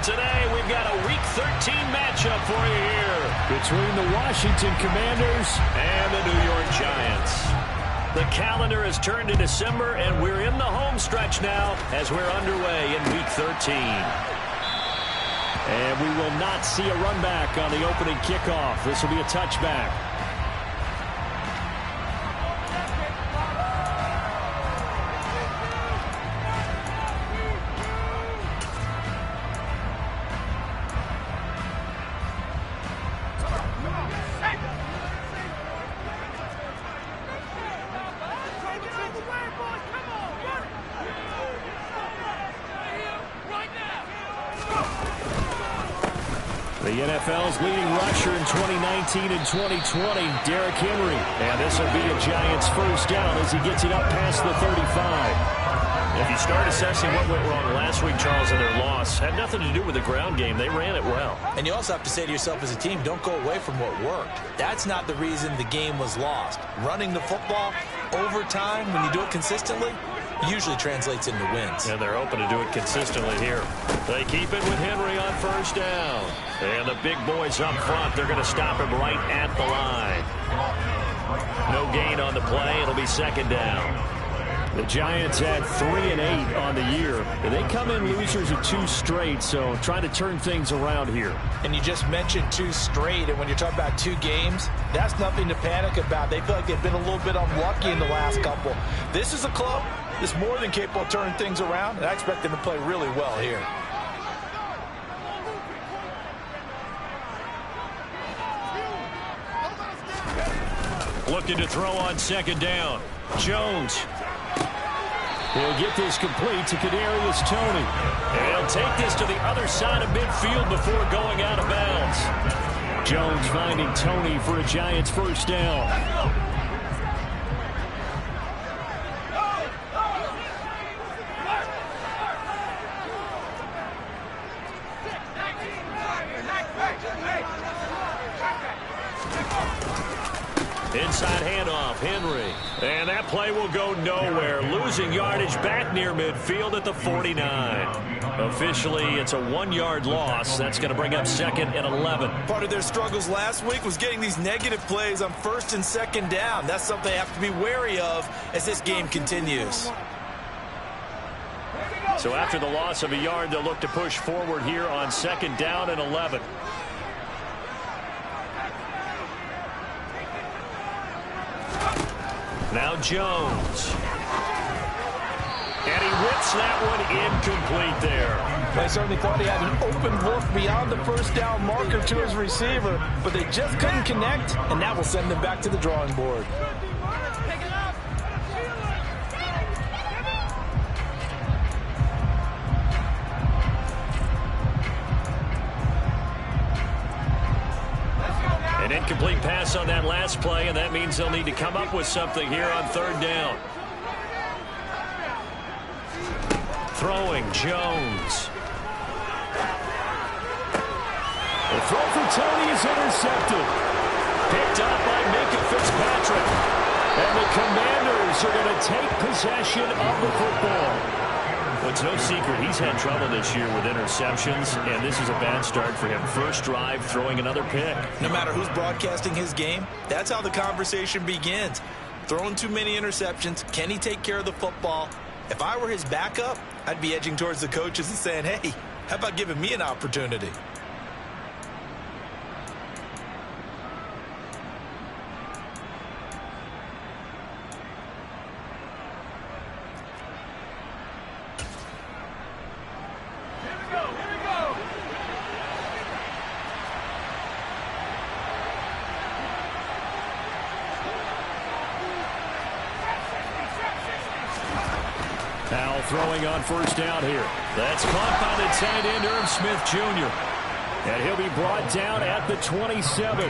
today, we've got a Week 13 matchup for you here between the Washington Commanders and the New York Giants. The calendar has turned to December, and we're in the home stretch now as we're underway in Week 13. And we will not see a run back on the opening kickoff. This will be a touchback. The NFL's leading rusher in 2019 and 2020, Derrick Henry. And this will be a Giants first down as he gets it up past the 35. If you start assessing what went wrong last week, Charles, in their loss, had nothing to do with the ground game. They ran it well. And you also have to say to yourself as a team, don't go away from what worked. That's not the reason the game was lost. Running the football over time, when you do it consistently, usually translates into wins. And they're hoping to do it consistently here. They keep it with Henry on first down. And the big boys up front, they're going to stop him right at the line. No gain on the play. It'll be second down. The Giants had 3 and 8 on the year. And they come in losers of 2 straight, so trying to turn things around here. And you just mentioned 2 straight, and when you're talking about 2 games, that's nothing to panic about. They feel like they've been a little bit unlucky in the last couple. This is a club that's more than capable of turning things around, and I expect them to play really well here. Looking to throw on second down. Jones. He'll get this complete to Kadarius Toney. And he'll take this to the other side of midfield before going out of bounds. Jones finding Toney for a Giants first down. Inside handoff, Henry. And that play will go nowhere. Losing yardage back near midfield at the 49. Officially, it's a 1-yard loss. That's going to bring up second and 11. Part of their struggles last week was getting these negative plays on first and second down. That's something they have to be wary of as this game continues. So after the loss of a yard, they'll look to push forward here on second down and 11. Now Jones. And he whips that one incomplete there. They certainly thought he had an open look beyond the first down marker to his receiver, but they just couldn't connect, and that will send them back to the drawing board. An incomplete pass on that last play, and that means they'll need to come up with something here on third down. Throwing, Jones. The throw for Toney is intercepted. Picked up by Minkah Fitzpatrick. And the Commanders are going to take possession of the football. Well, it's no secret he's had trouble this year with interceptions, and this is a bad start for him. First drive, throwing another pick. No matter who's broadcasting his game, that's how the conversation begins. Throwing too many interceptions, can he take care of the football? If I were his backup, I'd be edging towards the coaches and saying, hey, how about giving me an opportunity? Now throwing on first down here. That's caught by the tight end, Irv Smith Jr. And he'll be brought down at the 27.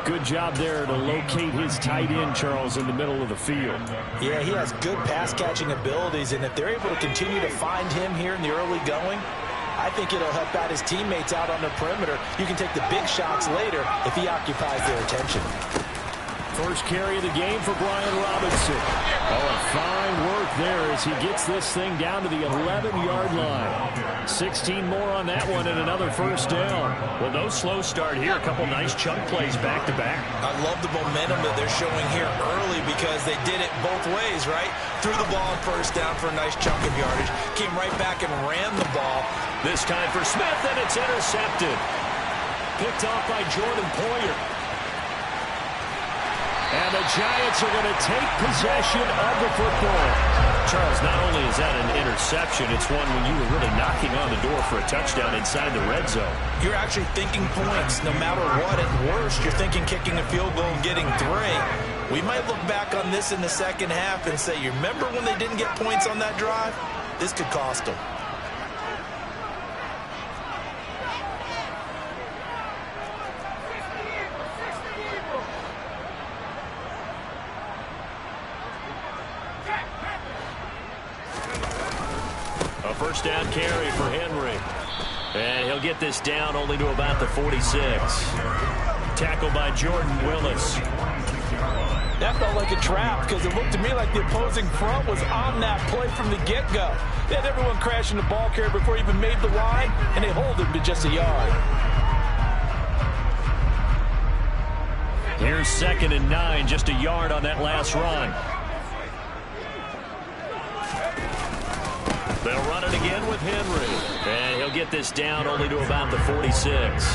Good job there to locate his tight end, Charles, in the middle of the field. Yeah, he has good pass-catching abilities, and if they're able to continue to find him here in the early going, I think it'll help out his teammates out on the perimeter. You can take the big shots later if he occupies their attention. First carry of the game for Brian Robinson. Oh, fine work there as he gets this thing down to the 11-yard line. 16 more on that one and another first down. Well, no slow start here. A couple nice chunk plays back-to-back. I love the momentum that they're showing here early because they did it both ways, right? Threw the ball on first down for a nice chunk of yardage. Came right back and ran the ball. This time for Smith, and it's intercepted. Picked off by Jordan Poyer. And the Giants are going to take possession of the football. Charles, not only is that an interception, it's one when you were really knocking on the door for a touchdown inside the red zone. You're actually thinking points no matter what. At worst, you're thinking kicking a field goal and getting 3. We might look back on this in the second half and say, you remember when they didn't get points on that drive? This could cost them. First down carry for Henry. And he'll get this down only to about the 46. Tackled by Jordan Willis. That felt like a trap because it looked to me like the opposing front was on that play from the get-go. They had everyone crashing the ball carrier before he even made the line, and they hold him to just a yard. Here's 2nd and 9, just a yard on that last run. They'll run it again with Henry. And he'll get this down only to about the 46.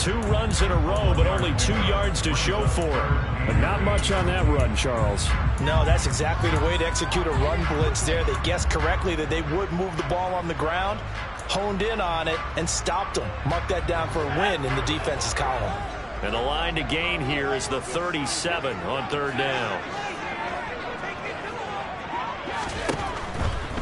2 runs in a row, but only 2 yards to show for it. But not much on that run, Charles. No, that's exactly the way to execute a run blitz there. They guessed correctly that they would move the ball on the ground, honed in on it, and stopped them. Mark that down for a win in the defense's column. And the line to gain here is the 37 on 3rd down.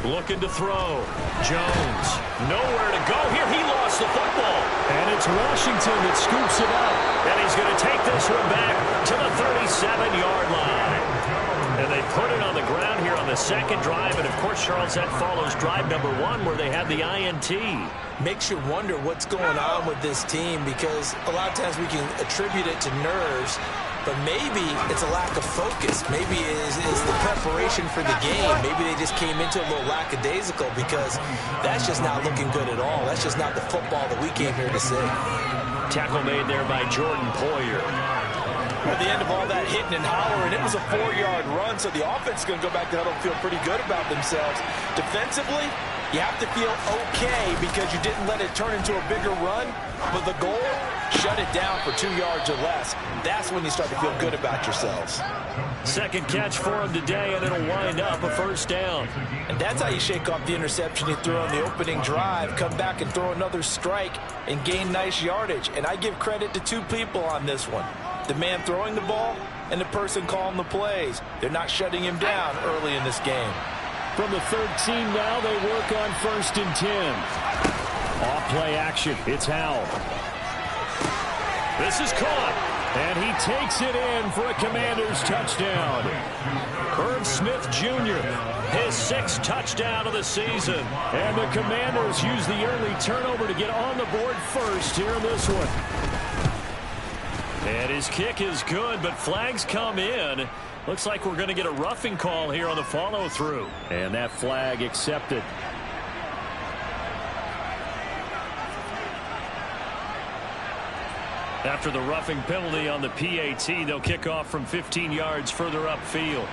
Looking to throw. Jones. Nowhere to go here. He lost the football. And it's Washington that scoops it up. And he's going to take this one back to the 37-yard line. And they put it on the ground here on the 2nd drive. And, of course, Charles, that follows drive number 1 where they had the INT. Makes you wonder what's going on with this team because a lot of times we can attribute it to nerves, but maybe it's a lack of focus. Maybe it is the preparation for the game. Maybe they just came into a little lackadaisical because that's just not looking good at all. That's just not the football that we came here to see. Tackle made there by Jordan Poyer. At the end of all that hitting and hollering, it was a 4-yard run, so the offense is going to go back to huddle and feel pretty good about themselves. Defensively, you have to feel okay because you didn't let it turn into a bigger run, but the goal, shut it down for 2 yards or less. That's when you start to feel good about yourselves. 2nd catch for him today, and it'll wind up a first down. And that's how you shake off the interception he threw on the opening drive, come back and throw another strike and gain nice yardage. And I give credit to 2 people on this one. The man throwing the ball and the person calling the plays. They're not shutting him down early in this game. From the 13 now, they work on 1st and 10. Off play action. It's Howell. This is caught. And he takes it in for a Commanders touchdown. Herb Smith Jr., his 6th touchdown of the season. And the Commanders use the early turnover to get on the board first here in this one. And his kick is good, but flags come in. Looks like we're going to get a roughing call here on the follow-through. And that flag accepted. After the roughing penalty on the PAT, they'll kick off from 15 yards further upfield.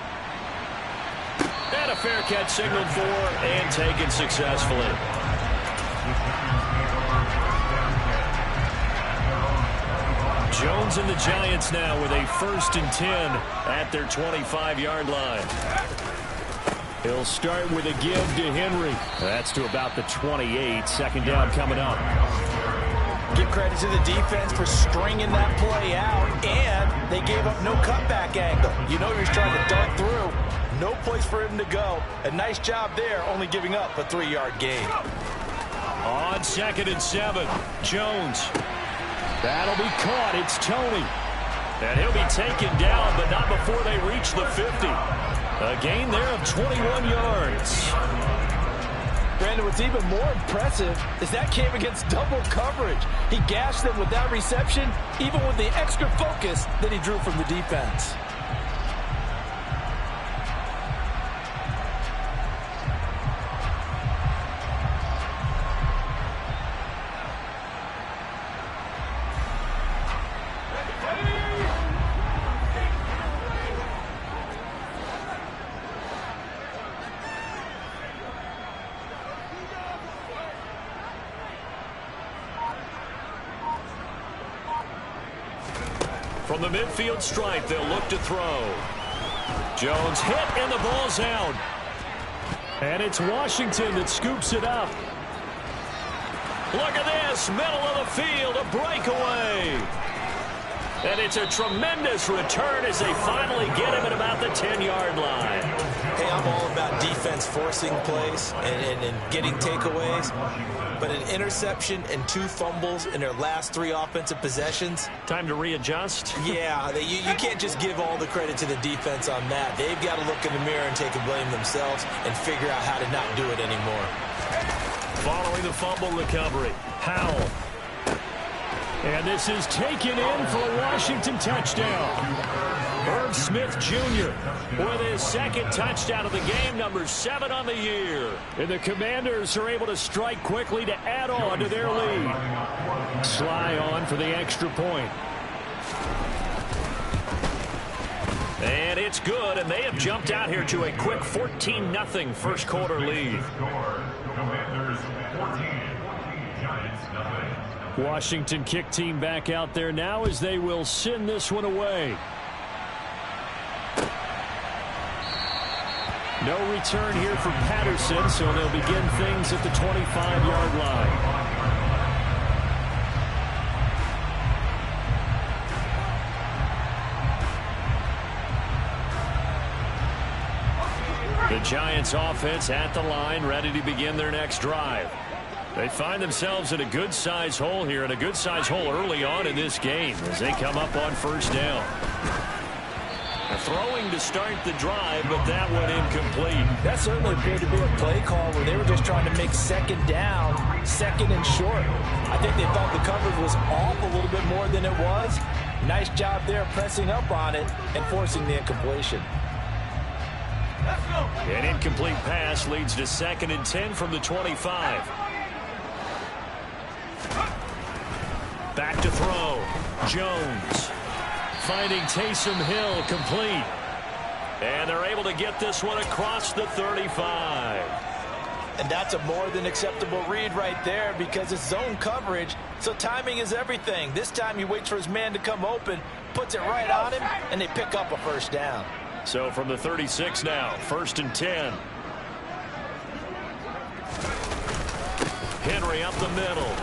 And a fair catch signaled for and taken successfully. Jones and the Giants now with a 1st and 10 at their 25-yard line. He'll start with a give to Henry. That's to about the 28. 2nd down coming up. Give credit to the defense for stringing that play out, and they gave up no cutback angle. You know he was trying to dart through. No place for him to go. A nice job there, only giving up a 3-yard gain. On 2nd and 7, Jones. That'll be caught. It's Tony. And he'll be taken down, but not before they reach the 50. A gain there of 21 yards. Brandon, what's even more impressive is that came against double coverage. He gashed them with that reception, even with the extra focus that he drew from the defense. From the midfield stripe, they'll look to throw. Jones hit, and the ball's out. And it's Washington that scoops it up. Look at this, middle of the field, a breakaway. And it's a tremendous return as they finally get him at about the 10-yard line. Hey, I'm all about defense forcing plays and getting takeaways. But an interception and 2 fumbles in their last 3 offensive possessions. Time to readjust? Yeah, you can't just give all the credit to the defense on that. They've got to look in the mirror and take a blame themselves and figure out how to not do it anymore. Following the fumble recovery, Howell. And this is taken in for a Washington touchdown. Irv Smith Jr. with his 2nd touchdown of the game, number 7 on the year. And the Commanders are able to strike quickly to add on to their lead. Sly on for the extra point. And it's good, and they have jumped out here to a quick 14-0 first quarter lead. Washington kick team back out there now as they will send this one away. No return here for Patterson, so they'll begin things at the 25-yard line. The Giants offense at the line, ready to begin their next drive. They find themselves in a good-sized hole here, and a good-sized hole early on in this game as they come up on first down. They're throwing to start the drive, but that one incomplete. That certainly appeared to be a play call where they were just trying to make 2nd down, 2nd and short. I think they thought the coverage was off a little bit more than it was. Nice job there pressing up on it and forcing the incompletion. An incomplete pass leads to 2nd and 10 from the 25. Back to throw. Jones finding Taysom Hill complete. And they're able to get this one across the 35. And that's a more than acceptable read right there because it's zone coverage, so timing is everything. This time he waits for his man to come open, puts it right on him, and they pick up a first down. So from the 36 now, 1st and 10. Henry up the middle.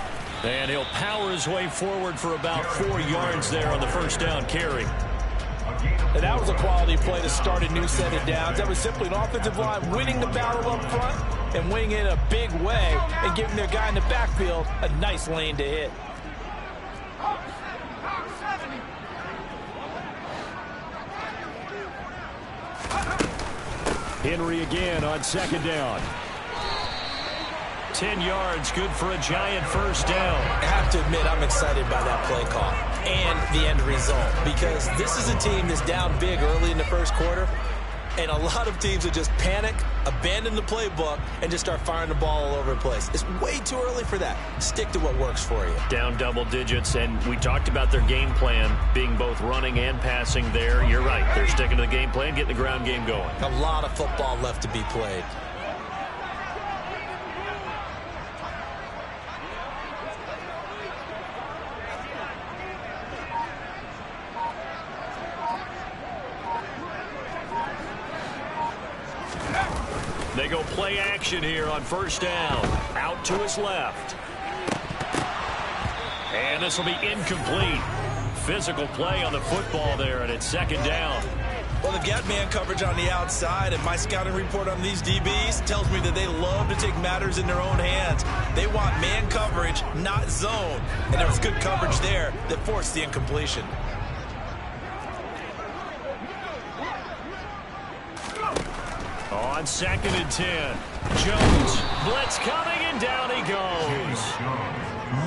And he'll power his way forward for about 4 yards there on the first down carry. And that was a quality play to start a new set of downs. That was simply an offensive line winning the battle up front and winning it in a big way and giving their guy in the backfield a nice lane to hit. Henry again on 2nd down. 10 yards, good for a Giant first down. I have to admit, I'm excited by that play call and the end result because this is a team that's down big early in the first quarter, and a lot of teams that just panic, abandon the playbook, and just start firing the ball all over the place. It's way too early for that. Stick to what works for you. Down double digits, and we talked about their game plan being both running and passing there. You're right. They're sticking to the game plan, getting the ground game going. A lot of football left to be played. They go play action here on first down. Out to his left. And this will be incomplete. Physical play on the football there, and it's 2nd down. Well, they've got man coverage on the outside, and my scouting report on these DBs tells me that they love to take matters in their own hands. They want man coverage, not zone. And there was good coverage there that forced the incompletion. On 2nd and 10. Jones, blitz coming, and down he goes.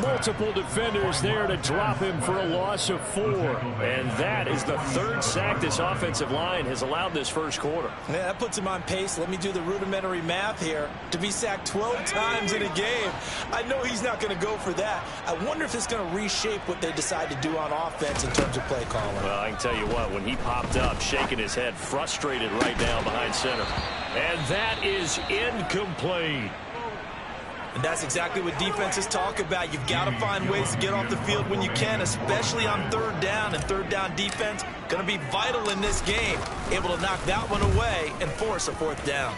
Multiple defenders there to drop him for a loss of 4. And that is the 3rd sack this offensive line has allowed this first quarter. Yeah, that puts him on pace. Let me do the rudimentary math here. To be sacked 12 times in a game, I know he's not going to go for that. I wonder if it's going to reshape what they decide to do on offense in terms of play calling. Well, I can tell you what, when he popped up, shaking his head, frustrated right now behind center. And that is incomplete. And that's exactly what defenses talk about. You've got to find ways to get off the field when you can, especially on third down. And third down defense going to be vital in this game. Able to knock that one away and force a fourth down.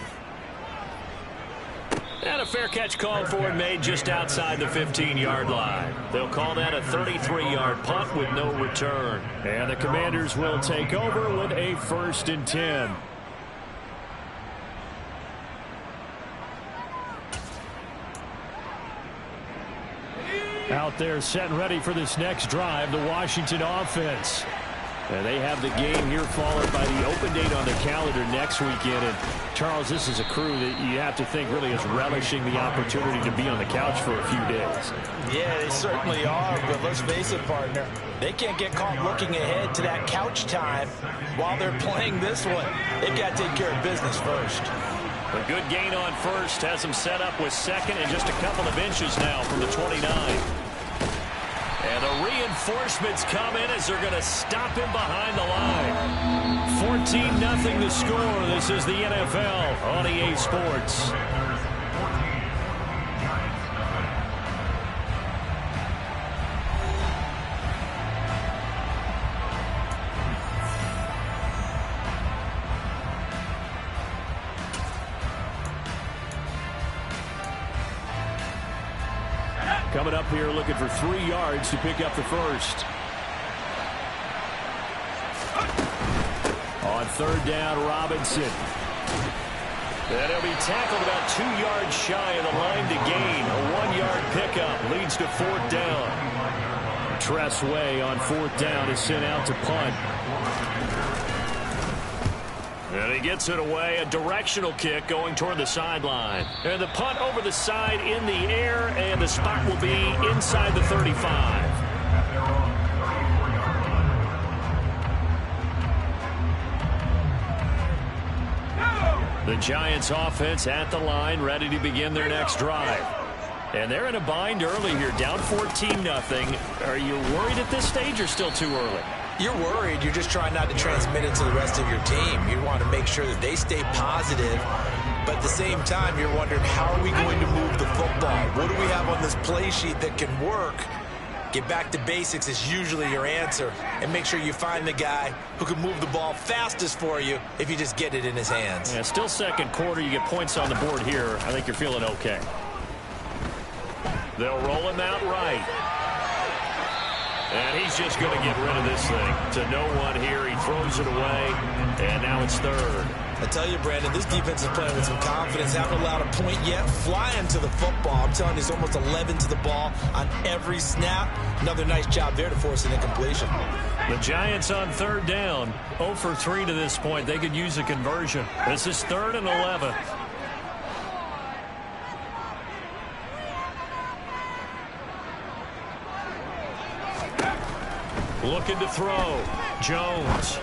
And a fair catch called for and made just outside the 15-yard line. They'll call that a 33-yard punt with no return. And the Commanders will take over with a 1st and 10. Out there set and ready for this next drive, the Washington offense. And they have the game here followed by the open date on the calendar next weekend. And, Charles, this is a crew that you have to think really is relishing the opportunity to be on the couch for a few days. Yeah, they certainly are, but let's face it, partner. They can't get caught looking ahead to that couch time while they're playing this one. They've got to take care of business first. A good gain on first has them set up with second and just a couple of inches now from the 29. And the reinforcements come in as they're going to stop him behind the line. 14-0 the score. This is the NFL on EA Sports. Coming up here looking for 3 yards to pick up the first. On third down, Robinson. And he'll be tackled about 2 yards shy of the line to gain. A 1-yard pickup leads to fourth down. Tress Way on fourth down is sent out to punt. And he gets it away, a directional kick going toward the sideline. And the punt over the side in the air, and the spot will be inside the 35. The Giants offense at the line, ready to begin their next drive. And they're in a bind early here, down 14-0. Are you worried at this stage or still too early? You're worried. You're just trying not to transmit it to the rest of your team. You want to make sure that they stay positive. But at the same time, you're wondering, how are we going to move the football? What do we have on this play sheet that can work? Get back to basics is usually your answer. And make sure you find the guy who can move the ball fastest for you if you just get it in his hands. Yeah, still second quarter. You get points on the board here. I think you're feeling okay. They'll roll him out right. And he's just going to get rid of this thing to no one here. He throws it away, and now it's third. I tell you, Brandon, this defense is playing with some confidence. Haven't allowed a point yet. Flying to the football. I'm telling you, it's almost 11 to the ball on every snap. Another nice job there to force an incompletion. The Giants on third down, 0 for 3 to this point. They could use a conversion. This is 3rd and 11. Looking to throw. Jones.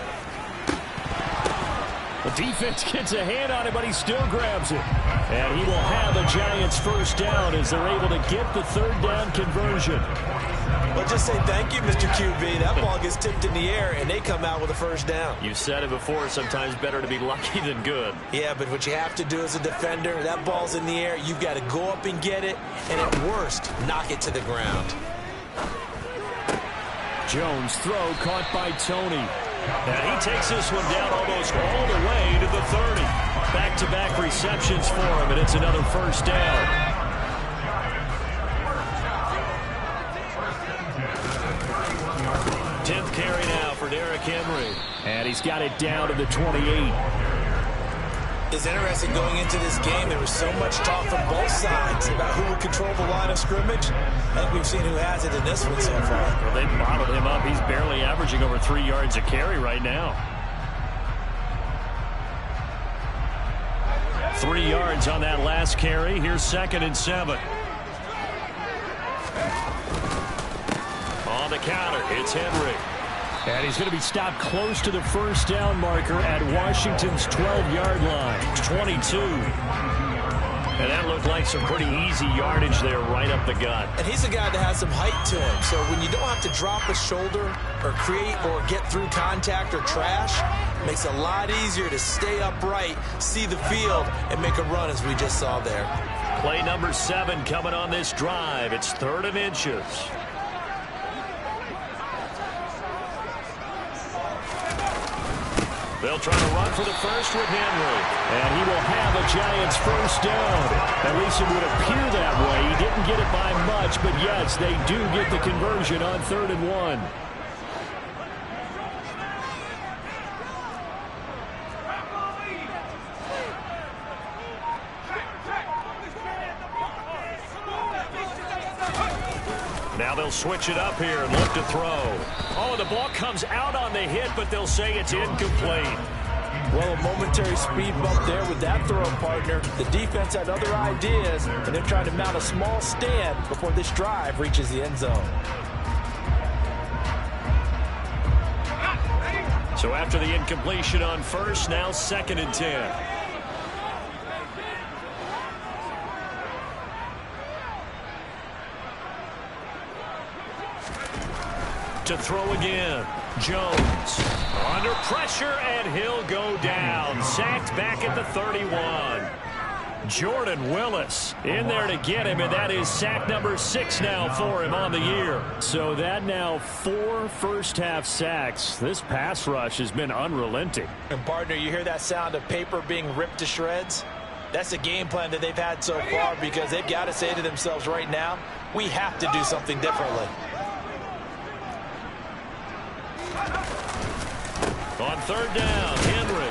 The defense gets a hand on it, but he still grabs it. And he will have a Giants first down as they're able to get the third down conversion. Well, just say thank you, Mr. QB. That ball gets tipped in the air, and they come out with a first down. You said it before, sometimes better to be lucky than good. Yeah, but what you have to do as a defender, that ball's in the air, you've got to go up and get it, and at worst, knock it to the ground. Jones throw caught by Tony. And he takes this one down almost all the way to the 30. Back-to-back receptions for him, and it's another first down. Tenth carry now for Derrick Henry. And he's got it down to the 28. It's interesting going into this game. There was so much talk from both sides about who would control the line of scrimmage. I think we've seen who has it in this one so far. Well, they bottled him up. He's barely averaging over 3 yards a carry right now. 3 yards on that last carry. Here's 2nd and 7. On the counter, it's Henry. And he's going to be stopped close to the first down marker at Washington's 12-yard line. 22. And that looked like some pretty easy yardage there right up the gut. And he's a guy that has some height to him. So when you don't have to drop a shoulder or create or get through contact or trash, it makes it a lot easier to stay upright, see the field, and make a run as we just saw there. Play number 7 coming on this drive. It's 3rd and inches. They'll try to run for the first with Henry. And he will have a Giants first down. At least it would appear that way. He didn't get it by much, but yes, they do get the conversion on 3rd and 1. Now they'll switch it up here and look to throw. Oh, the ball comes out on the hit, but they'll say it's incomplete. Well, a momentary speed bump there with that throw, partner. The defense had other ideas, and they're trying to mount a small stand before this drive reaches the end zone. So after the incompletion on first, now 2nd and 10. To throw again. Jones under pressure, and he'll go down. Sacked back at the 31. Jordan Willis in there to get him, and that is sack number 6 now for him on the year. So that now 4 first-half sacks. This pass rush has been unrelenting. And, partner, you hear that sound of paper being ripped to shreds? That's the game plan that they've had so far, because they've got to say to themselves right now, we have to do something differently. On 3rd down, Henry.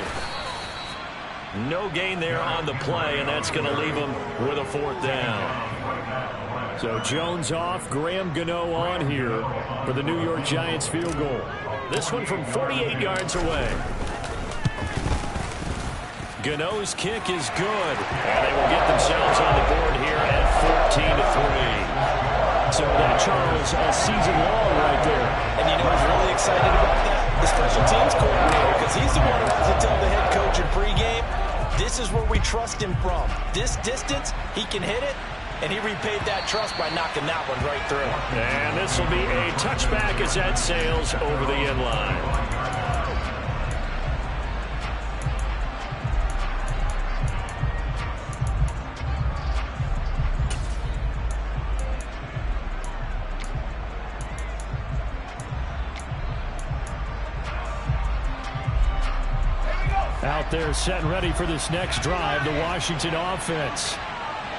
No gain there on the play, and that's going to leave him with a 4th down. So Jones off, Graham Gano on here for the New York Giants field goal. This one from 48 yards away. Gano's kick is good, and they will get themselves on the board here at 14-3. So that, Charles, a season long right there. And you know who's really excited about that? The special teams coordinator, because he's the one who has to tell the head coach in pregame, this is where we trust him from. This distance, he can hit it, and he repaid that trust by knocking that one right through. And this will be a touchback as that sails over the end line. Out there set and ready for this next drive, the Washington offense.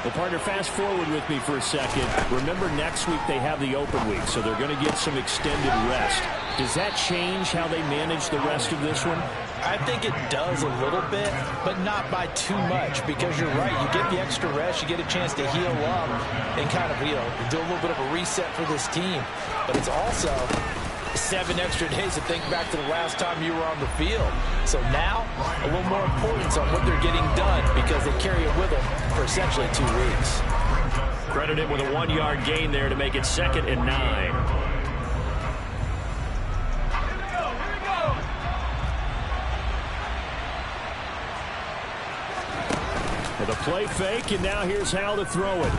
Well, partner, fast forward with me for a second. Remember, next week they have the open week, so they're going to get some extended rest. Does that change how they manage the rest of this one? I think it does a little bit, but not by too much, because you're right. You get the extra rest, you get a chance to heal up and kind of, do a little bit of a reset for this team. But it's also 7 extra days to think back to the last time you were on the field. So now, a little more importance on what they're getting done, because they carry it with them for essentially 2 weeks. Credit him with a 1-yard gain there to make it 2nd and 9. The play fake, and now here's how to throw it.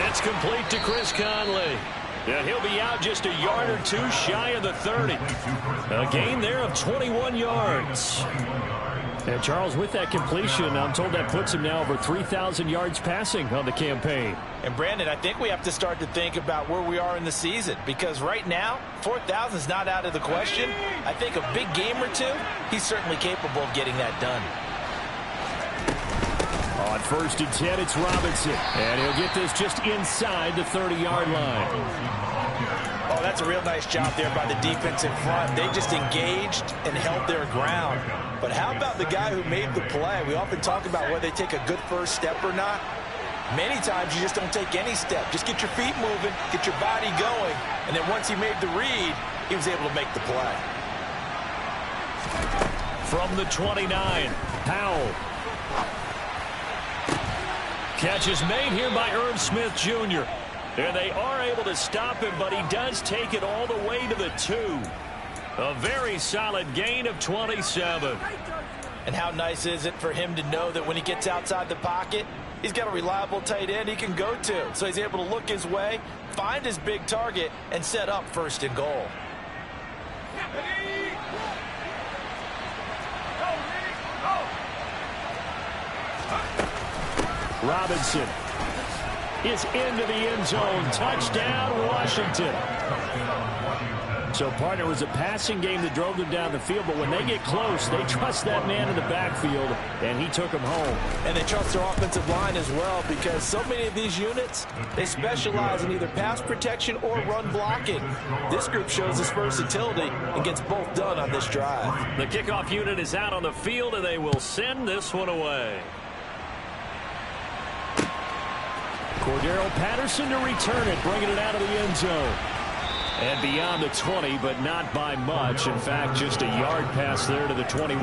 It's complete to Chris Conley. And he'll be out just a yard or 2 shy of the 30. A gain there of 21 yards. And Charles, with that completion, I'm told that puts him now over 3,000 yards passing on the campaign. And Brandon, I think we have to start to think about where we are in the season, because right now, 4,000 is not out of the question. I think a big game or 2, he's certainly capable of getting that done. On 1st and 10, it's Robinson. And he'll get this just inside the 30-yard line. Oh, that's a real nice job there by the defense in front. They just engaged and held their ground. But how about the guy who made the play? We often talk about whether they take a good first step or not. Many times you just don't take any step. Just get your feet moving, get your body going, and then once he made the read, he was able to make the play. From the 29, Powell. catch is made here by Irv Smith Jr. And they are able to stop him, but he does take it all the way to the 2. A very solid gain of 27. And how nice is it for him to know that when he gets outside the pocket, he's got a reliable tight end he can go to. So he's able to look his way, find his big target, and set up 1st and goal. Robinson is into the end zone. Touchdown, Washington. So, partner, it was a passing game that drove them down the field, but when they get close, they trust that man in the backfield, and he took them home. And they trust their offensive line as well, because so many of these units, they specialize in either pass protection or run blocking. This group shows this versatility and gets both done on this drive. The kickoff unit is out on the field, and they will send this one away. Cordero Patterson to return it, bringing it out of the end zone. And beyond the 20, but not by much. In fact, just a yard pass there to the 21.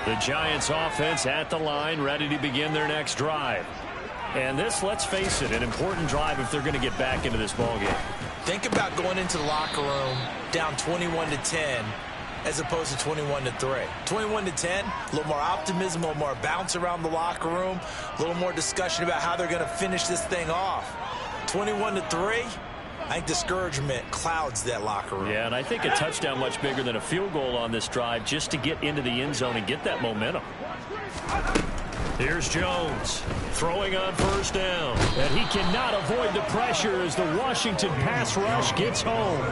The Giants offense at the line, ready to begin their next drive. And this, let's face it, an important drive if they're going to get back into this ballgame. Think about going into the locker room down 21-10 as opposed to 21-3. 21-10, a little more optimism, a little more bounce around the locker room, a little more discussion about how they're going to finish this thing off. 21-3, I think discouragement clouds that locker room. Yeah, and I think a touchdown much bigger than a field goal on this drive just to get into the end zone and get that momentum. Here's Jones throwing on first down. And he cannot avoid the pressure as the Washington pass rush gets home.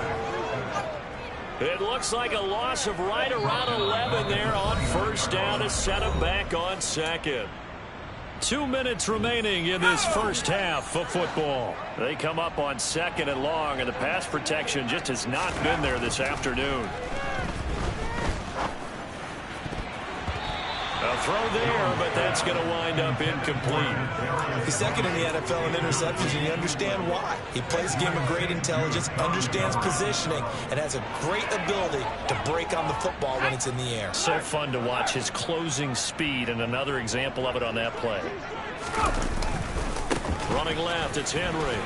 It looks like a loss of right around 11 there on first down to set him back on second. 2 minutes remaining in this first half of football. They come up on second and long, and the pass protection just has not been there this afternoon. A throw there, but that's going to wind up incomplete. He's second in the NFL in interceptions, and you understand why. He plays a game of great intelligence, understands positioning, and has a great ability to break on the football when it's in the air. So fun to watch his closing speed, and another example of it on that play. Running left, it's Henry.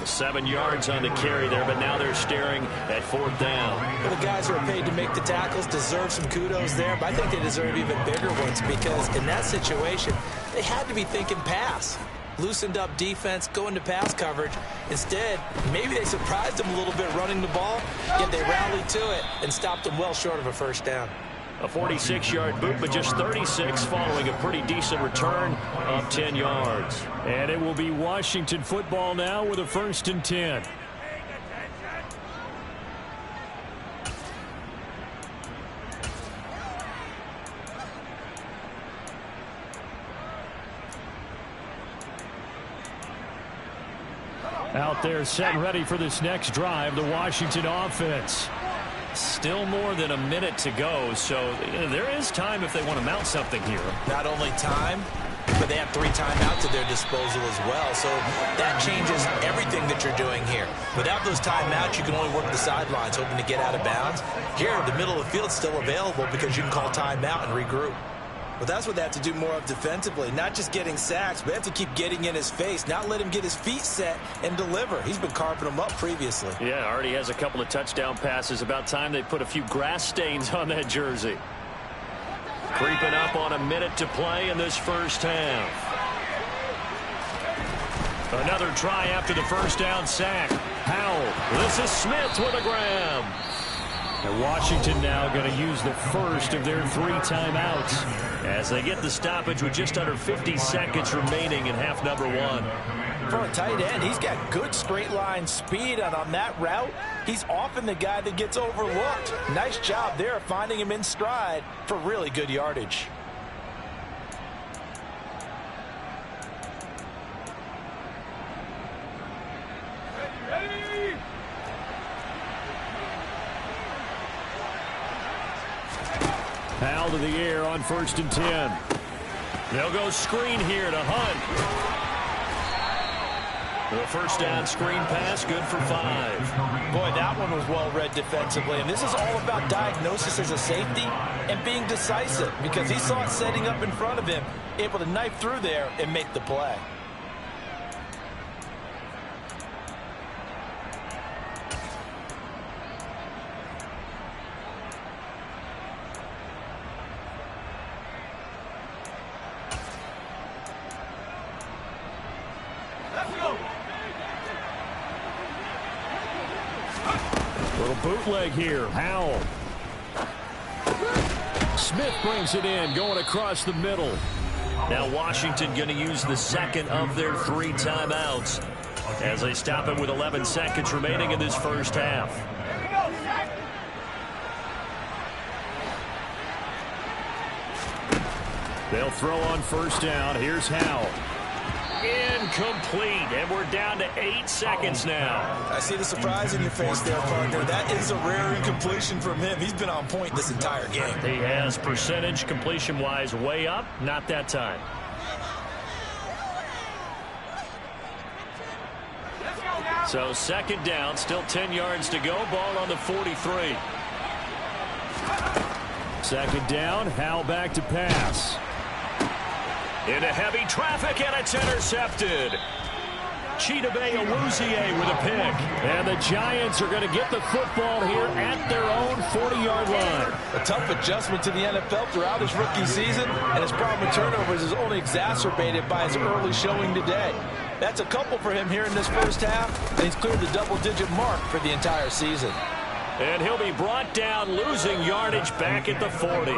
7 yards on the carry there, but now they're staring at fourth down. Well, the guys who are paid to make the tackles deserve some kudos there, but I think they deserve even bigger ones because in that situation, they had to be thinking pass. Loosened up defense, go into pass coverage. Instead, maybe they surprised them a little bit running the ball, yet they rallied to it and stopped them well short of a first down. A 46-yard boot, but just 36 following a pretty decent return of 10 yards. And it will be Washington football now with a 1st and 10. Out there set and ready for this next drive, the Washington offense. Still more than a minute to go, so there is time if they want to mount something here. Not only time, but they have 3 timeouts at their disposal as well, so that changes everything that you're doing here. Without those timeouts, you can only work the sidelines, hoping to get out of bounds. Here, the middle of the field is still available because you can call timeout and regroup. But that's what they have to do more of defensively, not just getting sacks, but they have to keep getting in his face, not let him get his feet set and deliver. He's been carving them up previously. Yeah, already has a couple of touchdown passes. About time they put a few grass stains on that jersey. Creeping up on a minute to play in this first half. Another try after the first down sack. Howell. This is Smith with a grab. And Washington now going to use the first of their 3 timeouts as they get the stoppage with just under 50 seconds remaining in half number 1. For a tight end, he's got good straight line speed, and on that route, he's often the guy that gets overlooked. Nice job there finding him in stride for really good yardage. Powell to the air on 1st and 10. They'll go screen here to Hunt. The first down screen pass, good for 5. Boy, that one was well read defensively, and this is all about diagnosis as a safety and being decisive because he saw it setting up in front of him, able to knife through there and make the play. Little bootleg here. Howell. Smith brings it in, going across the middle. Now Washington going to use the second of their 3 timeouts as they stop it with 11 seconds remaining in this first half. They'll throw on first down. Here's Howell. Incomplete, and we're down to 8 seconds now. I see the surprise in your face there, partner. That is a rare incompletion from him. He's been on point this entire game. He has percentage completion-wise way up. Not that time. So second down, still 10 yards to go. Ball on the 43. Second down, Howell back to pass. Into heavy traffic, and it's intercepted. Chidobe Awuzie with a pick. And the Giants are going to get the football here at their own 40-yard line. A tough adjustment to the NFL throughout his rookie season, and his problem with turnovers is only exacerbated by his early showing today. That's a couple for him here in this first half, and he's cleared the double-digit mark for the entire season. And he'll be brought down, losing yardage back at the 40.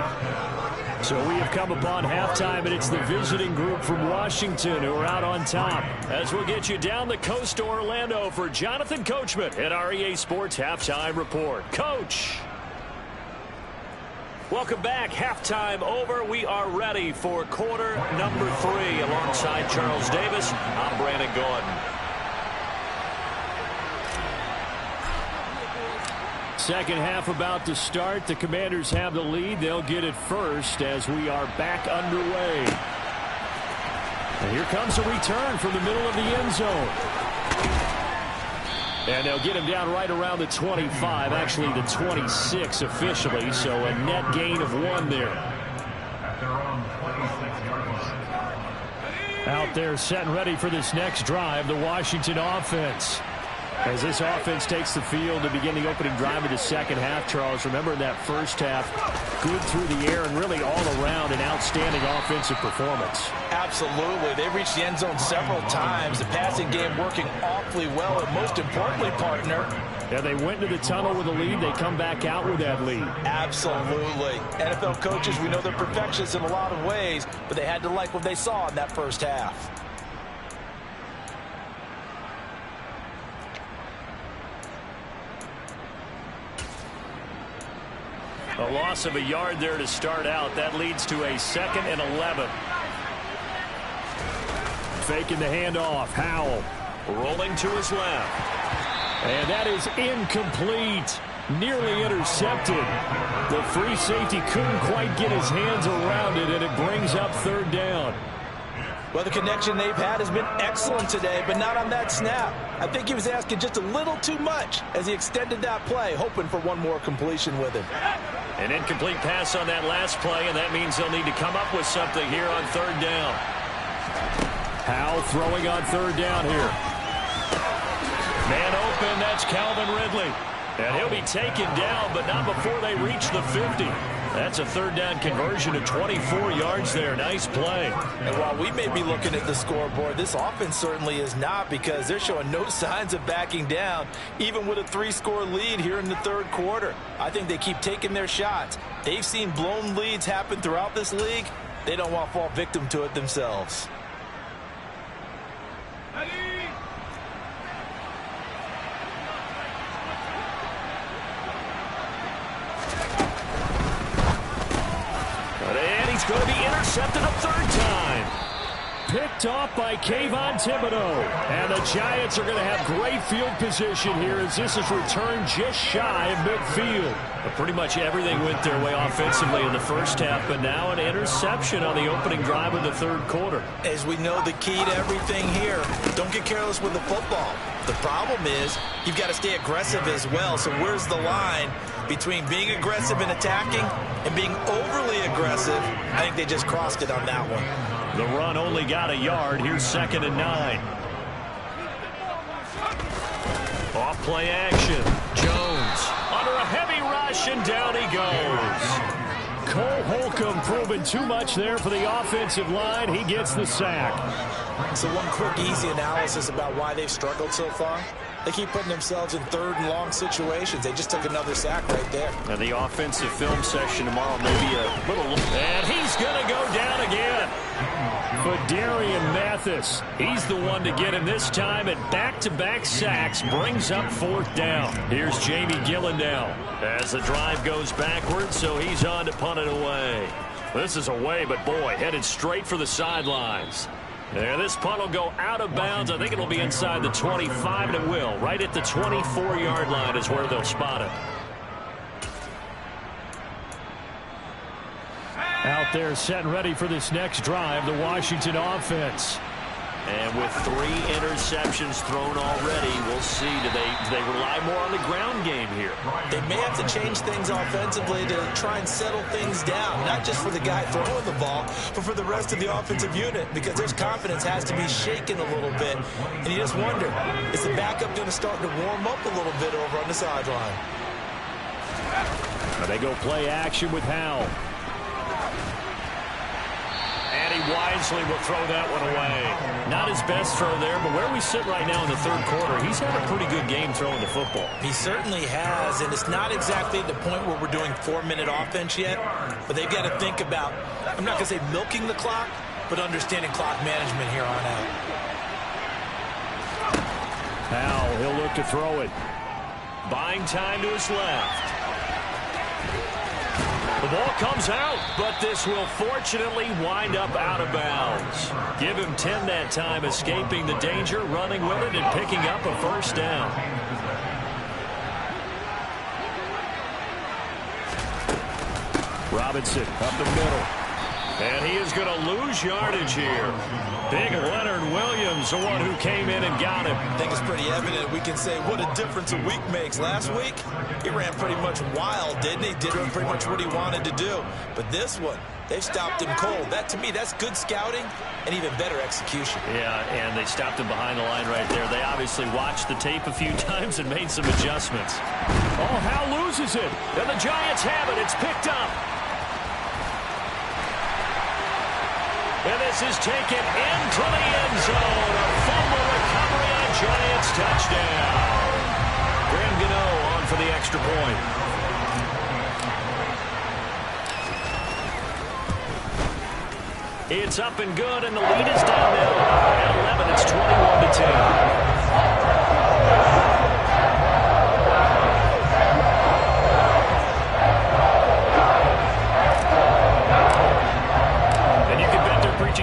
So we have come upon halftime, and it's the visiting group from Washington who are out on top. As we'll get you down the coast to Orlando for Jonathan Coachman at our EA Sports Halftime Report. Coach! Welcome back. Halftime over. We are ready for quarter number 3. Alongside Charles Davis, I'm Brandon Gordon. Second half about to start. The Commanders have the lead. They'll get it first as we are back underway. And here comes a return from the middle of the end zone. And they'll get him down right around the 25, actually the 26 officially, so a net gain of 1 there. Out there set and ready for this next drive, the Washington offense. As this offense takes the field to begin the opening drive of the second half, Charles, remember in that first half, good through the air and really all around an outstanding offensive performance. Absolutely. They reached the end zone several times. The passing game working awfully well, and most importantly, partner. Yeah, they went into the tunnel with a lead. They come back out with that lead. Absolutely. NFL coaches, we know they're perfectionists in a lot of ways, but they had to like what they saw in that first half. A loss of a yard there to start out. That leads to a 2nd and 11. Faking the handoff. Howell rolling to his left. And that is incomplete. Nearly intercepted. The free safety couldn't quite get his hands around it, and it brings up 3rd down. Well, the connection they've had has been excellent today, but not on that snap. I think he was asking just a little too much as he extended that play, hoping for one more completion with him. An incomplete pass on that last play, and that means they'll need to come up with something here on 3rd down. Howell throwing on 3rd down here. Man open, that's Calvin Ridley. And he'll be taken down, but not before they reach the 50. That's a 3rd down conversion of 24 yards there. Nice play. And while we may be looking at the scoreboard, this offense certainly is not, because they're showing no signs of backing down, even with a 3-score lead here in the 3rd quarter. I think they keep taking their shots. They've seen blown leads happen throughout this league. They don't want to fall victim to it themselves. He's going to be intercepted a 3rd time. Picked off by Kayvon Thibodeaux. And the Giants are going to have great field position here as this is returned just shy of midfield. But pretty much everything went their way offensively in the first half, but now an interception on the opening drive of the 3rd quarter. As we know, the key to everything here, don't get careless with the football. The problem is you've got to stay aggressive as well. So where's the line between being aggressive and attacking and being overly aggressive? I think they just crossed it on that one. The run only got a yard. Here's 2nd and 9. Off play action. Jones under a heavy rush, and down he goes. Cole Holcomb proving too much there for the offensive line. He gets the sack. So one quick, easy analysis about why they've struggled so far. They keep putting themselves in third and long situations. They just took another sack right there. And the offensive film session tomorrow may be a little... And he's going to go down again. Phidarian Mathis. He's the one to get him this time at back-to-back sacks. Brings up fourth down. Here's Jamie Gillen now. As the drive goes backwards, so he's on to punt it away. This is away, but boy, headed straight for the sidelines. And this punt will go out of bounds. I think it'll be inside the 25, and it will. Right at the 24-yard line is where they'll spot it. Out there set and ready for this next drive, the Washington offense. And with 3 interceptions thrown already, we'll see. Do they rely more on the ground game here? They may have to change things offensively to try and settle things down, not just for the guy throwing the ball, but for the rest of the offensive unit, because their confidence has to be shaken a little bit. And you just wonder, is the backup going to start to warm up a little bit over on the sideline? They go play action with Howell. And he wisely will throw that one away. Not his best throw there, but where we sit right now in the third quarter, he's had a pretty good game throwing the football. He certainly has, and it's not exactly at the point where we're doing 4-minute offense yet, but they've got to think about, I'm not going to say milking the clock, but understanding clock management here on out. Howell, he'll look to throw it. Buying time to his left. The ball comes out, but this will fortunately wind up out of bounds. Give him 10 that time, escaping the danger, running with it, and picking up a first down. Robinson up the middle. And he is going to lose yardage here. Big Leonard Williams, the one who came in and got him. I think it's pretty evident. We can say what a difference a week makes. Last week, he ran pretty much wild, didn't he? Did pretty much what he wanted to do. But this one, they've stopped him cold. That, to me, that's good scouting and even better execution. Yeah, and they stopped him behind the line right there. They obviously watched the tape a few times and made some adjustments. Oh, Howell loses it. And the Giants have it. It's picked up. And this is taken into the end zone. A fumble recovery on Giants touchdown. Graham Gano on for the extra point. It's up and good, and the lead is down now. At 11, it's 21-10.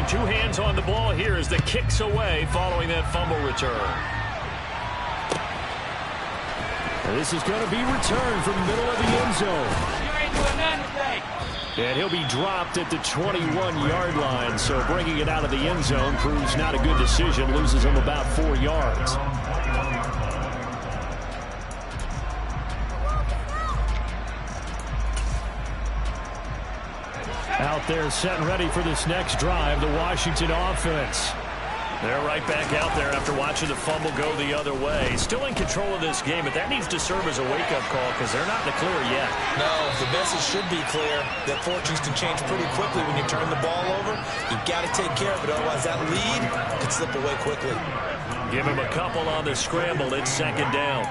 Two hands on the ball here as the kick's away following that fumble return. And this is going to be returned from the middle of the end zone. And he'll be dropped at the 21-yard line, so bringing it out of the end zone proves not a good decision, loses him about 4 yards. Out there set and ready for this next drive, the Washington offense. They're right back out there after watching the fumble go the other way. Still in control of this game, but that needs to serve as a wake-up call because they're not in the clear yet. No, the message should be clear that fortunes can change pretty quickly when you turn the ball over. You've got to take care of it, otherwise that lead could slip away quickly. Give him a couple on the scramble. It's second down.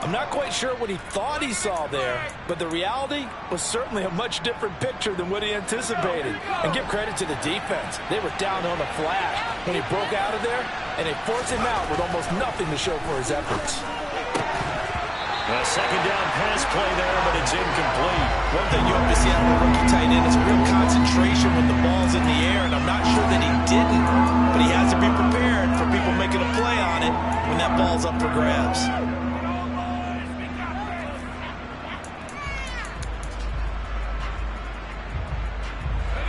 I'm not quite sure what he thought he saw there, but the reality was certainly a much different picture than what he anticipated. And give credit to the defense. They were down on the flash when he broke out of there, and they forced him out with almost nothing to show for his efforts. A second down pass play there, but it's incomplete. One thing you hope to see out of a rookie tight end is a real concentration when the ball's in the air, and I'm not sure that he didn't, but he has to be prepared for people making a play on it when that ball's up for grabs.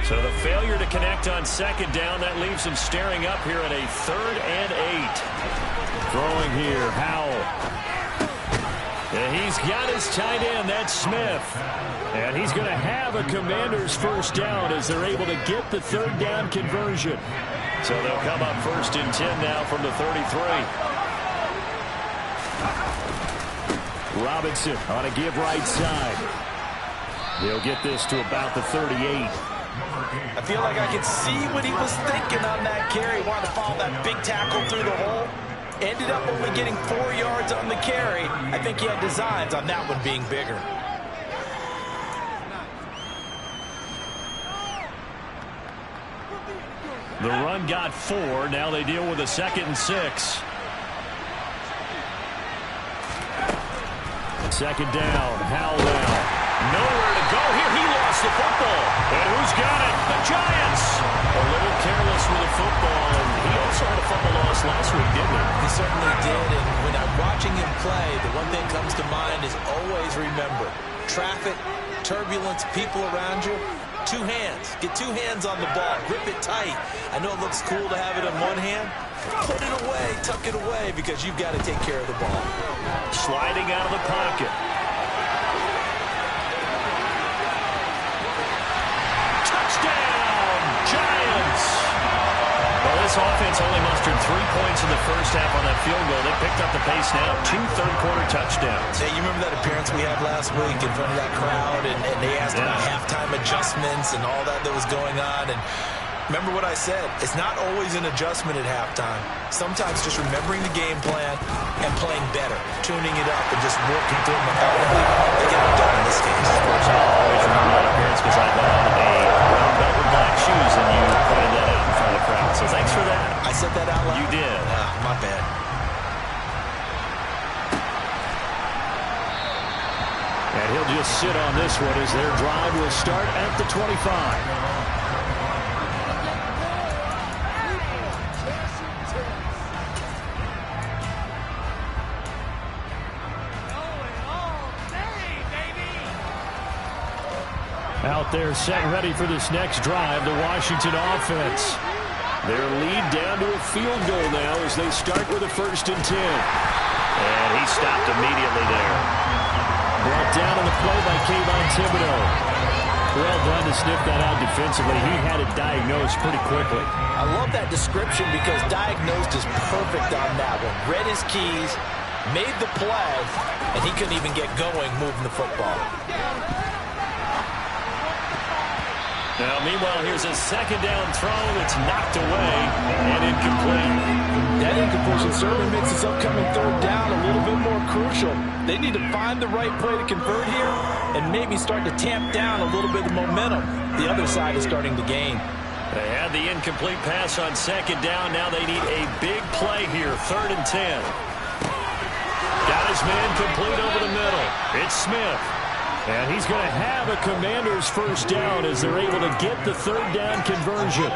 So the failure to connect on second down, that leaves him staring up here at a 3rd and 8. Throwing here, Howell. And he's got his tight end, that's Smith. And he's going to have a Commander's first down as they're able to get the 3rd down conversion. So they'll come up 1st and 10 now from the 33. Robinson on a give right side. He'll get this to about the 38. I feel like I could see what he was thinking on that carry. Wanted to follow that big tackle through the hole. Ended up only getting 4 yards on the carry. I think he had designs on that one being bigger. The run got 4. Now they deal with a 2nd and 6. 2nd down. Howell now. Nowhere to go here. He lost the football. And who's got it? The Giants. A little careless with the football. And he also had a fumble loss last week, didn't he? He certainly did. And when I'm watching him play, the one thing that comes to mind is always remember, traffic, turbulence, people around you, 2 hands. Get 2 hands on the ball. Grip it tight. I know it looks cool to have it in one hand. Put it away. Tuck it away because you've got to take care of the ball. Sliding out of the pocket. Touchdown, Giants. Well, this offense only mustered 3 points in the first half on that field goal. They picked up the pace now. 2 third-quarter touchdowns. Hey, you remember that appearance we had last week in front of that crowd, and they asked about halftime adjustments and all that was going on, and remember what I said. It's not always an adjustment at halftime. Sometimes just remembering the game plan and playing better, tuning it up and just working through them. They get it done in this case. Unfortunately, I always remember that appearance because I went on a brown belt with black shoes, and you pointed that out in front of the crowd. So thanks for that. I said that out loud? You did. My bad. And he'll just sit on this one as their drive will start at the 25. Out there set and ready for this next drive, the Washington offense. Their lead down to a field goal now as they start with a 1st and 10. And he stopped immediately there. Brought down on the play by Kayvon Thibodeaux. Well done to sniff that out defensively. He had it diagnosed pretty quickly. I love that description because diagnosed is perfect on that one. Read his keys, made the play, and he couldn't even get going moving the football. Now, meanwhile, here's a 2nd down throw that's knocked away and incomplete. That incompletion certainly makes this upcoming 3rd down a little bit more crucial. They need to find the right play to convert here and maybe start to tamp down a little bit of momentum. The other side is starting to gain. They had the incomplete pass on 2nd down. Now they need a big play here, 3rd and 10. Got his man complete over the middle. It's Smith. And he's going to have a Commander's 1st down as they're able to get the 3rd down conversion.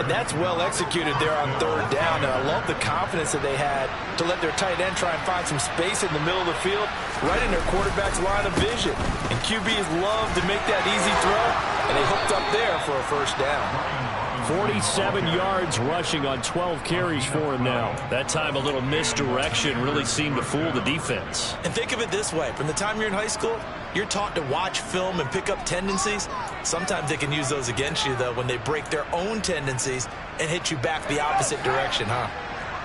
And that's well executed there on 3rd down. And I love the confidence that they had to let their tight end try and find some space in the middle of the field, right in their quarterback's line of vision. And QBs love to make that easy throw, and they hooked up there for a 1st down. 47 yards rushing on 12 carries for him now. That time a little misdirection really seemed to fool the defense. And think of it this way. From the time you're in high school, you're taught to watch film and pick up tendencies. Sometimes they can use those against you, though, when they break their own tendencies and hit you back the opposite direction, huh?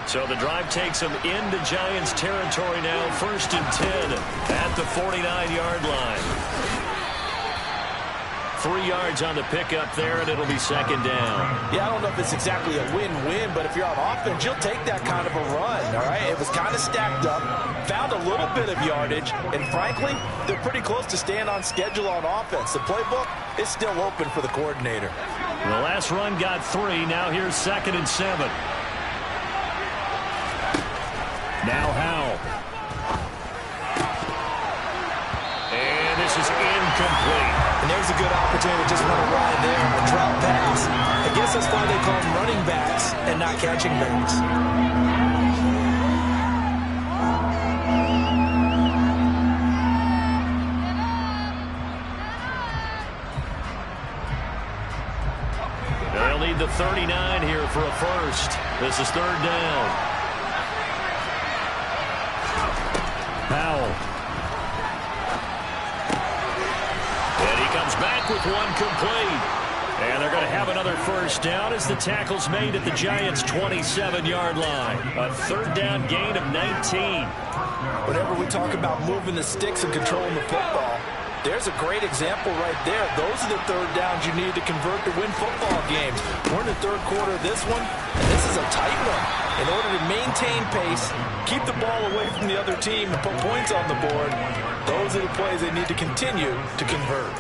So the drive takes them into Giants territory now. 1st and 10 at the 49-yard line. 3 yards on the pickup there, and it'll be 2nd down. Yeah, I don't know if it's exactly a win-win, but if you're on offense, you'll take that kind of a run, all right? It was kind of stacked up, found a little bit of yardage, and frankly, they're pretty close to staying on schedule on offense. The playbook is still open for the coordinator. The last run got 3. Now here's 2nd and 7. Now Howell. And this is incomplete. And there's a good opportunity to just run a ride there and a drop pass. I guess that's why they call them running backs and not catching backs. They'll need the 39 here for a 1st. This is 3rd down. Howell. Back with one complete. And they're going to have another 1st down as the tackle's made at the Giants' 27-yard line. A 3rd down gain of 19. Whenever we talk about moving the sticks and controlling the football, There's a great example right there. Those are the third downs you need to convert to win football games. We're in the third quarter of this one, and this is a tight one. In order to maintain pace, keep the ball away from the other team, and put points on the board, those are the plays they need to continue to convert.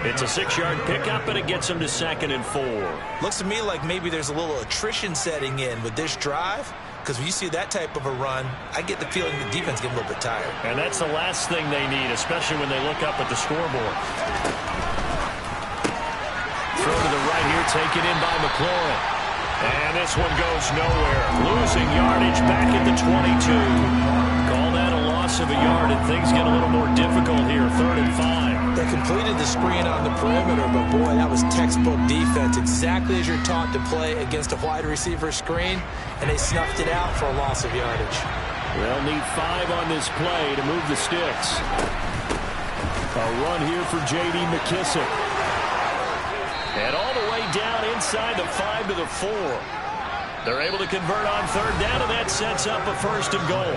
It's a 6-yard pickup, and it gets them to 2nd and 4. Looks to me like maybe there's a little attrition setting in with this drive, because when you see that type of a run, I get the feeling the defense getting a little bit tired. And that's the last thing they need, especially when they look up at the scoreboard. Throw to the right here, taken in by McLaurin. And this one goes nowhere. Losing yardage back at the 22. Call that a loss of a yard, and things get a little more difficult here, 3rd and 5. They completed the screen on the perimeter, but boy, that was textbook defense. Exactly as you're taught to play against a wide receiver screen, and they snuffed it out for a loss of yardage. They'll need 5 on this play to move the sticks. A run here for J.D. McKissic. And all the way down inside the 5 to the 4. They're able to convert on 3rd down, and that sets up a 1st and goal.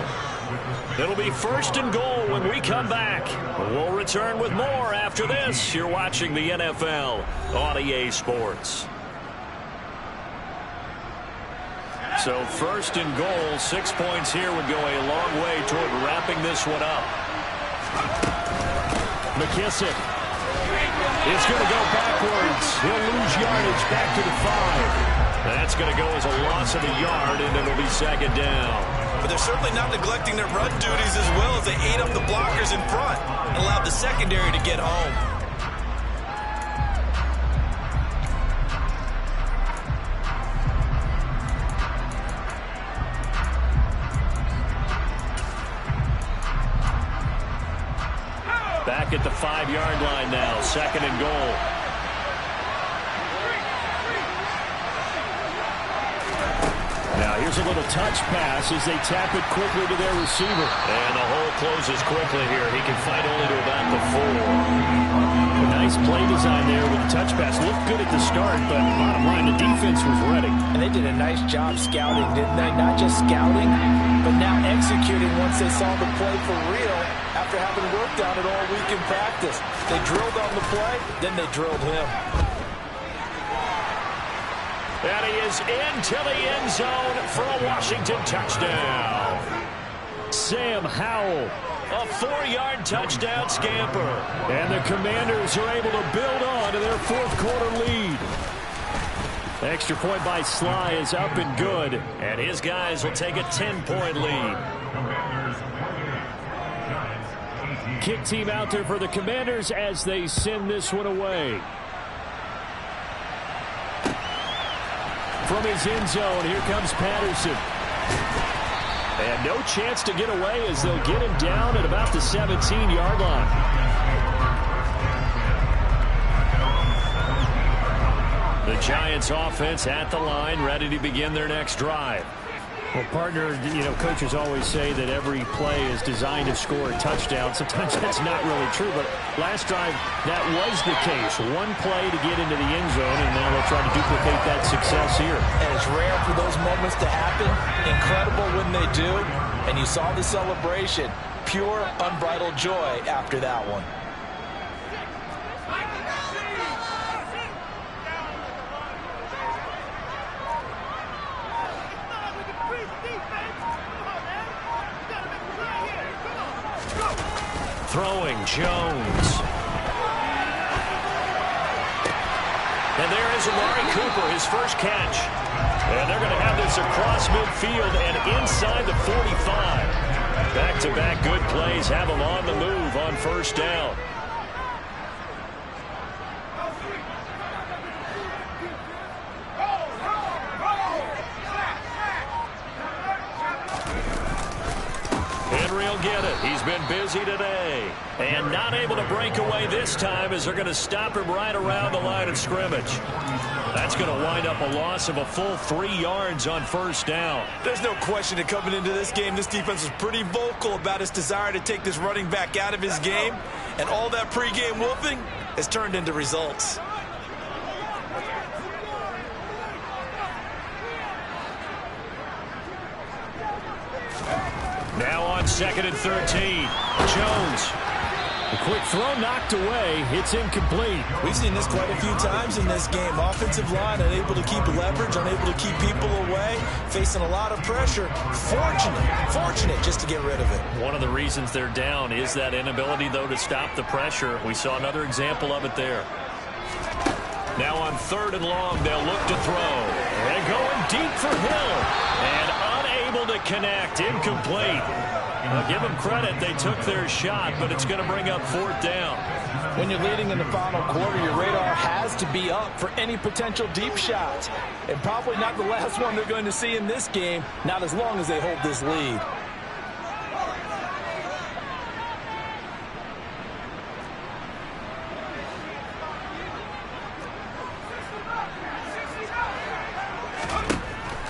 It'll be 1st and goal when we come back. We'll return with more after this. You're watching the NFL on EA Sports. So 1st and goal, 6 points here would go a long way toward wrapping this one up. McKissic is going to go backwards. He'll lose yardage back to the 5. That's going to go as a loss of a yard, and it'll be 2nd down. But they're certainly not neglecting their run duties as well as they ate up the blockers in front and allowed the secondary to get home. Back at the 5-yard line now, 2nd and goal. Now here's a little touch pass as they tap it quickly to their receiver. And the hole closes quickly here. He can fight only to about the 4. A nice play design there with the touch pass. Looked good at the start, but bottom line, the defense was ready. And they did a nice job scouting, didn't they? Not just scouting, but now executing once they saw the play for real after having worked on it all week in practice. They drilled on the play, then they drilled him. And he is into the end zone for a Washington touchdown. Sam Howell. A 4-yard touchdown scamper. And the Commanders are able to build on to their 4th quarter lead. The extra point by Sly is up and good. And his guys will take a 10-point lead. Kick team out there for the Commanders as they send this one away. From his end zone, here comes Patterson. And no chance to get away as they'll get him down at about the 17-yard line. The Giants offense at the line, ready to begin their next drive. Well, partner, coaches always say that every play is designed to score a touchdown. Sometimes that's not really true, but last drive, that was the case. One play to get into the end zone, and now they'll try to duplicate that success here. And it's rare for those moments to happen. Incredible when they do. And you saw the celebration. Pure, unbridled joy after that one. Throwing Jones. And there is Amari Cooper, his first catch. And they're going to have this across midfield and inside the 45. Back-to-back good plays have them on the move on 1st down. Henry will get it. He's been busy today. And not able to break away this time as they're going to stop him right around the line of scrimmage. That's going to wind up a loss of a full 3 yards on 1st down. There's no question that coming into this game, this defense was pretty vocal about its desire to take this running back out of his game. And all that pregame wolfing has turned into results. Now on 2nd and 13. Jones. A quick throw knocked away. It's incomplete. We've seen this quite a few times in this game. Offensive line unable to keep leverage, unable to keep people away, facing a lot of pressure. Fortunate just to get rid of it. One of the reasons they're down is that inability, though, to stop the pressure. We saw another example of it there. Now on 3rd and long, they'll look to throw. And going deep for Hill. And unable to connect. Incomplete. Now give them credit. They took their shot, but it's going to bring up 4th down. When you're leading in the final quarter, your radar has to be up for any potential deep shots. And probably not the last one they're going to see in this game, not as long as they hold this lead.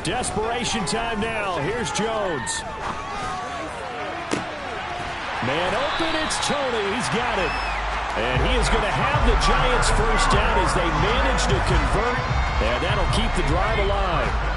Desperation time now. Here's Jones. Man open, it's Tony. He's got it. And he is going to have the Giants first down as they manage to convert. And that'll keep the drive alive.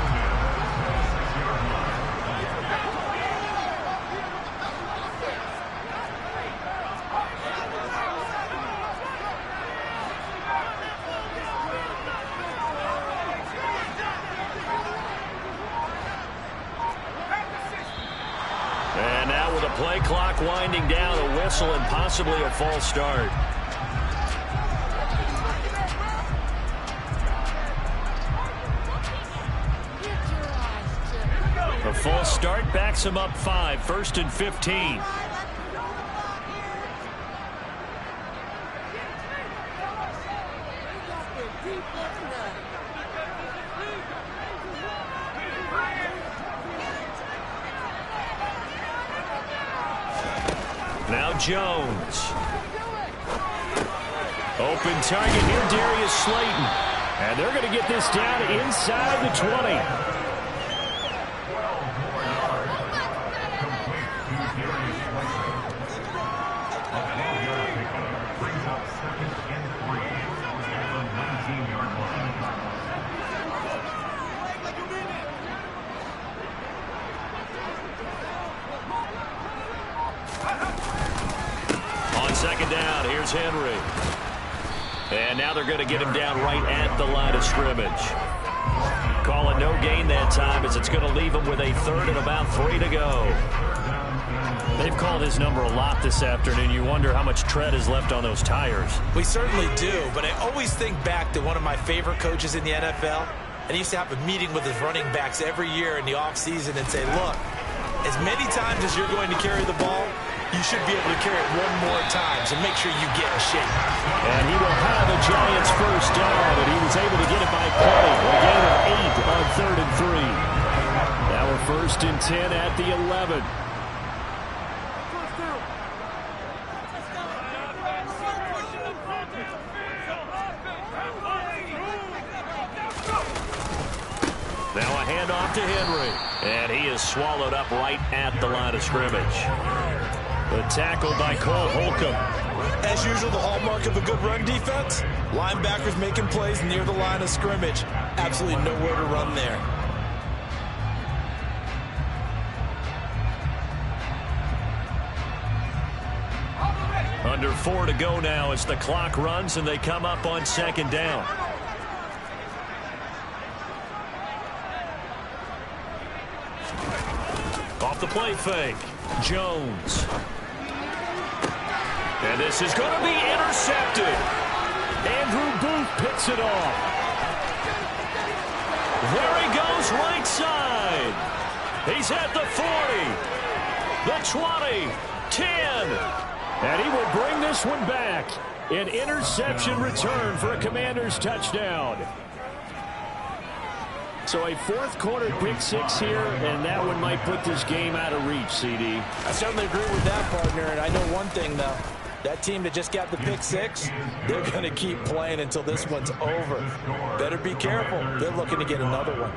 And now with the play clock winding down, a whistle and possibly a false start. A false start backs him up 5, 1st and 15. Now Jones. Open target here, Darius Slayton. And they're going to get this down inside the 20. On 2nd down, here's Henry. And now they're going to get him down right at the line of scrimmage. Calling no gain that time as it's going to leave him with a 3rd and about 3 to go. They've called his number a lot this afternoon. You wonder how much tread is left on those tires. We certainly do, but I always think back to one of my favorite coaches in the NFL. And he used to have a meeting with his running backs every year in the offseason and say, look, as many times as you're going to carry the ball, you should be able to carry it one more time, so make sure you get in shape. And he will have the Giants first down, and he was able to get it by play. A gain of 8 on 3rd and 3. Now we're 1st and 10 at the 11. Now a handoff to Henry. And he is swallowed up right at the line of scrimmage. The tackle by Cole Holcomb. As usual, the hallmark of a good run defense, linebackers making plays near the line of scrimmage. Absolutely nowhere to run there. Under 4 to go now as the clock runs and they come up on 2nd down. Off the play fake. Jones. And this is going to be intercepted. Andrew Booth picks it off. There he goes right side. He's at the 40. The 20. 10. And he will bring this one back. An interception return for a Commanders touchdown. So a 4th quarter pick 6 here, and that one might put this game out of reach, CD. I certainly agree with that, partner, and I know one thing, though. That team that just got the pick 6, they're going to keep playing until this one's over. Better be careful. They're looking to get another one.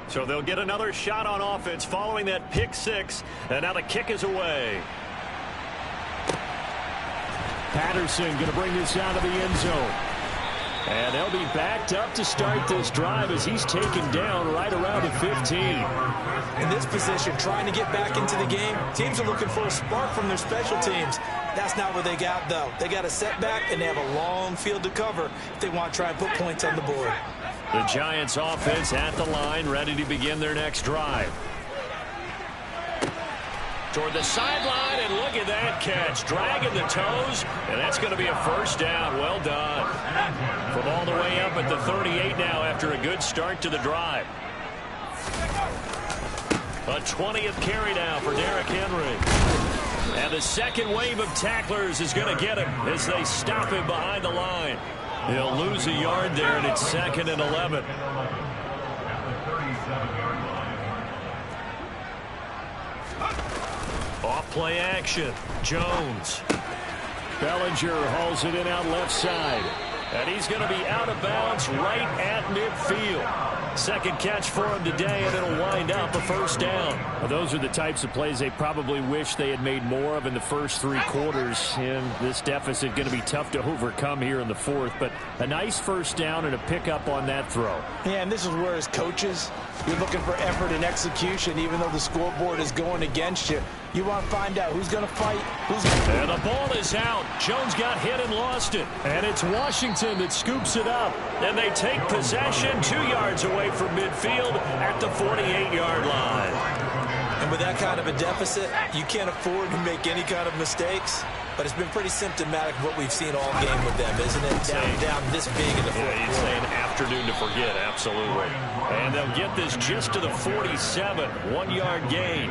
So they'll get another shot on offense following that pick 6, and now the kick is away. Patterson going to bring this out of the end zone. And they'll be backed up to start this drive as he's taken down right around the 15. In this position, trying to get back into the game, teams are looking for a spark from their special teams. That's not what they got, though. They got a setback, and they have a long field to cover if they want to try and put points on the board. The Giants offense at the line, ready to begin their next drive. Toward the sideline, and look at that catch. Dragging the toes, and that's going to be a first down. Well done. From all the way up at the 38 now after a good start to the drive. A 20th carry now for Derrick Henry. And the second wave of tacklers is going to get him as they stop him behind the line. He'll lose a yard there, and it's 2nd and 11. Off play action. Jones. Bellinger hauls it in out left side. And he's going to be out of bounds right at midfield. Second catch for him today, and it'll wind up a first down. Well, those are the types of plays they probably wish they had made more of in the first 3 quarters. And this deficit going to be tough to overcome here in the 4th. But a nice first down and a pickup on that throw. Yeah, and this is where as coaches, you're looking for effort and execution, even though the scoreboard is going against you. You want to find out who's going to fight, who's going to... And the ball is out. Jones got hit and lost it. And it's Washington that scoops it up. And they take possession 2 yards away from midfield at the 48-yard line. And with that kind of a deficit, you can't afford to make any kind of mistakes. But it's been pretty symptomatic of what we've seen all game with them, isn't it? Down this big in the fourth quarter. You'd say an afternoon to forget, absolutely. And they'll get this just to the 47, 1-yard gain.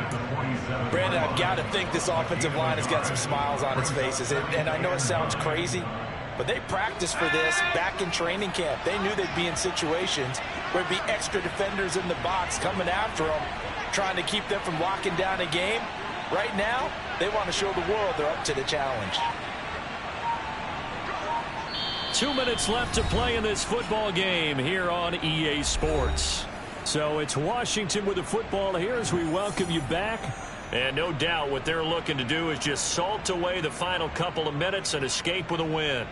Brandon, I've got to think this offensive line has got some smiles on its faces. And I know it sounds crazy, but they practiced for this back in training camp. They knew they'd be in situations where there'd be extra defenders in the box coming after them, trying to keep them from locking down a game. Right now, they want to show the world they're up to the challenge. 2 minutes left to play in this football game here on EA Sports. So it's Washington with the football here as we welcome you back. And no doubt what they're looking to do is just salt away the final couple of minutes and escape with a win.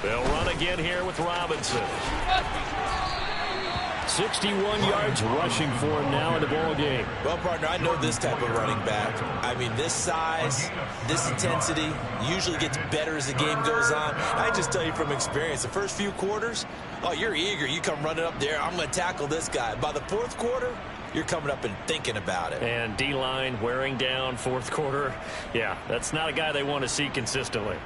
They'll run again here with Robinson. 61 yards rushing for him now in the ball game. Well, partner, I know this type of running back. I mean, this size, this intensity usually gets better as the game goes on. I just tell you from experience, the first few quarters, oh, you're eager. You come running up there, I'm going to tackle this guy. By the 4th quarter, you're coming up and thinking about it. And D-line wearing down 4th quarter. Yeah, that's not a guy they want to see consistently.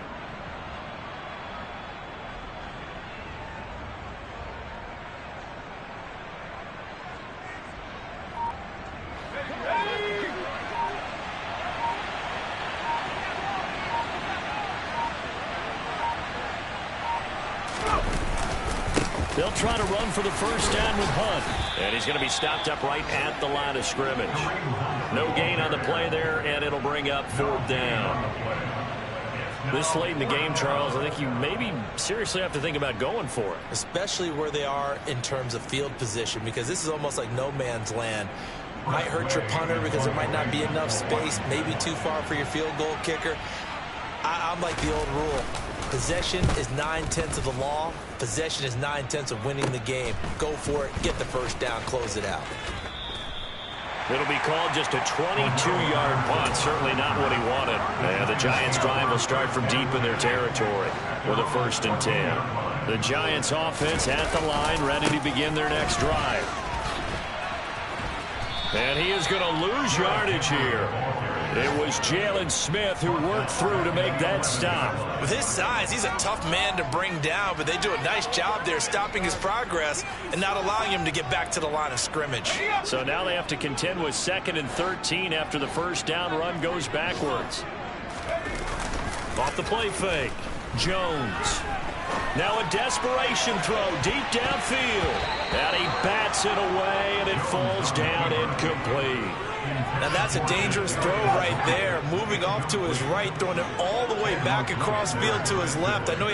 They'll try to run for the first down with Hunt. And he's going to be stopped up right at the line of scrimmage. No gain on the play there, and it'll bring up 4th down. This late in the game, Charles, I think you maybe seriously have to think about going for it. Especially where they are in terms of field position, because this is almost like no man's land. Might hurt your punter because there might not be enough space, maybe too far for your field goal kicker. I'm like the old rule. Possession is 9/10 of the law. Possession is 9/10 of winning the game. Go for it. Get the first down. Close it out. It'll be called just a 22-yard punt. Certainly not what he wanted. And the Giants' drive will start from deep in their territory with a 1st and 10. The Giants' offense at the line, ready to begin their next drive. And he is going to lose yardage here. It was Jalen Smith who worked through to make that stop. With his size, he's a tough man to bring down, but they do a nice job there stopping his progress and not allowing him to get back to the line of scrimmage. So now they have to contend with 2nd and 13 after the first down run goes backwards. Off the play fake. Jones. Now a desperation throw deep downfield. And he bats it away, and it falls down incomplete. Now that's a dangerous throw right there. Moving off to his right, throwing it all the way back across field to his left. I know you have